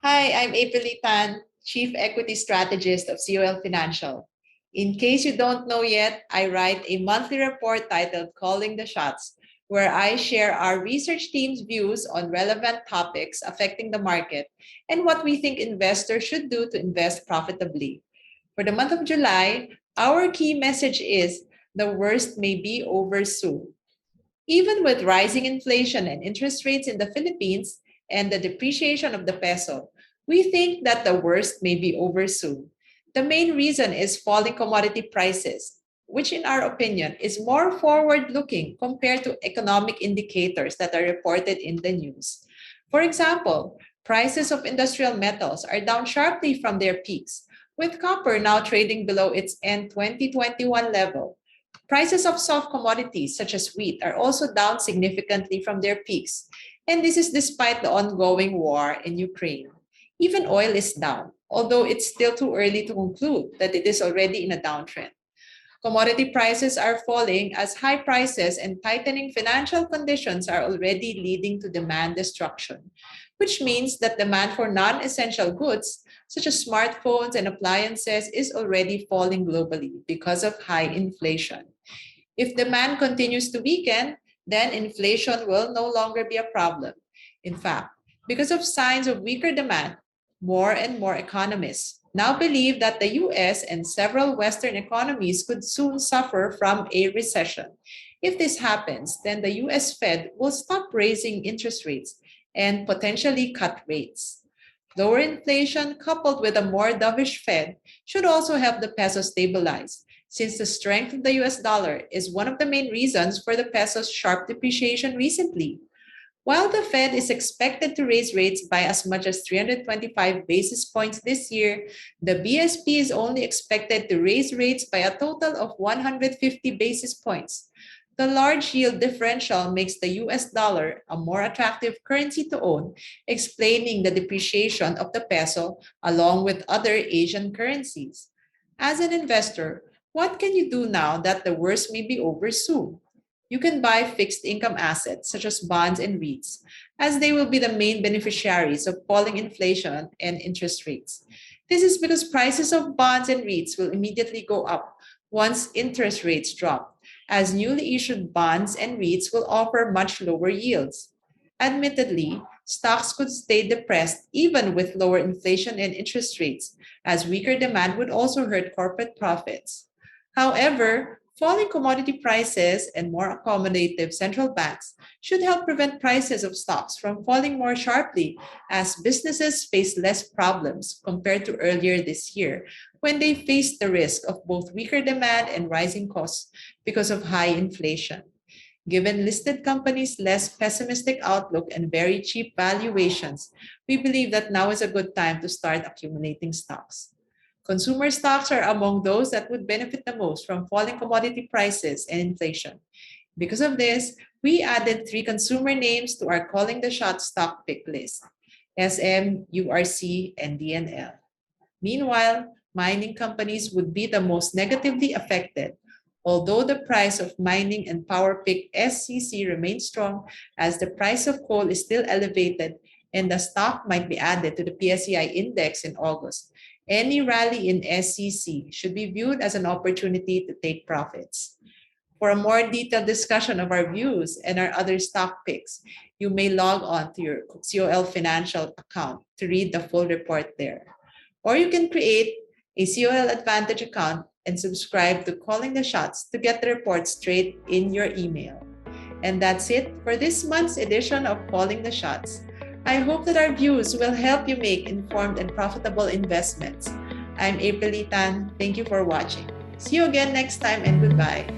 Hi, I'm April Tan, Chief Equity Strategist of COL Financial. In case you don't know yet, I write a monthly report titled Calling the Shots, where I share our research team's views on relevant topics affecting the market and what we think investors should do to invest profitably. For the month of July, our key message is the worst may be over soon. Even with rising inflation and interest rates in the Philippines and the depreciation of the peso, we think that the worst may be over soon. The main reason is falling commodity prices, which, in our opinion, is more forward looking compared to economic indicators that are reported in the news. For example, prices of industrial metals are down sharply from their peaks, with copper now trading below its end 2021 level. Prices of soft commodities such as wheat are also down significantly from their peaks, and this is despite the ongoing war in Ukraine. Even oil is down, although it's still too early to conclude that it is already in a downtrend. Commodity prices are falling as high prices and tightening financial conditions are already leading to demand destruction, which means that demand for non essential goods, such as smartphones and appliances, is already falling globally because of high inflation. If demand continues to weaken, then inflation will no longer be a problem. In fact, because of signs of weaker demand, more and more economists now believe that the US and several Western economies could soon suffer from a recession. If this happens, then the US Fed will stop raising interest rates and potentially cut rates. Lower inflation coupled with a more dovish Fed should also help the peso stabilize, since the strength of the US dollar is one of the main reasons for the peso's sharp depreciation recently. While the Fed is expected to raise rates by as much as 325 basis points this year, the BSP is only expected to raise rates by a total of 150 basis points. The large yield differential makes the US dollar a more attractive currency to own, explaining the depreciation of the peso along with other Asian currencies. As an investor, what can you do now that the worst may be over soon? You can buy fixed income assets such as bonds and REITs, as they will be the main beneficiaries of falling inflation and interest rates. This is because prices of bonds and REITs will immediately go up once interest rates drop, as newly issued bonds and REITs will offer much lower yields. Admittedly, stocks could stay depressed even with lower inflation and interest rates, as weaker demand would also hurt corporate profits. However, falling commodity prices and more accommodative central banks should help prevent prices of stocks from falling more sharply as businesses face less problems compared to earlier this year when they faced the risk of both weaker demand and rising costs because of high inflation. Given listed companies' less pessimistic outlook and very cheap valuations, we believe that now is a good time to start accumulating stocks. Consumer stocks are among those that would benefit the most from falling commodity prices and inflation. Because of this, we added three consumer names to our Calling the Shot stock pick list: SM, URC, and DNL. Meanwhile, mining companies would be the most negatively affected, although the price of mining and power pick SCC remains strong as the price of coal is still elevated and the stock might be added to the PSEI index in August. Any rally in SCC should be viewed as an opportunity to take profits. For a more detailed discussion of our views and our other stock picks, you may log on to your COL Financial account to read the full report there. Or you can create a COL Advantage account and subscribe to Calling the Shots to get the report straight in your email. And that's it for this month's edition of Calling the Shots. I hope that our views will help you make informed and profitable investments. I'm April Tan. Thank you for watching. See you again next time and goodbye.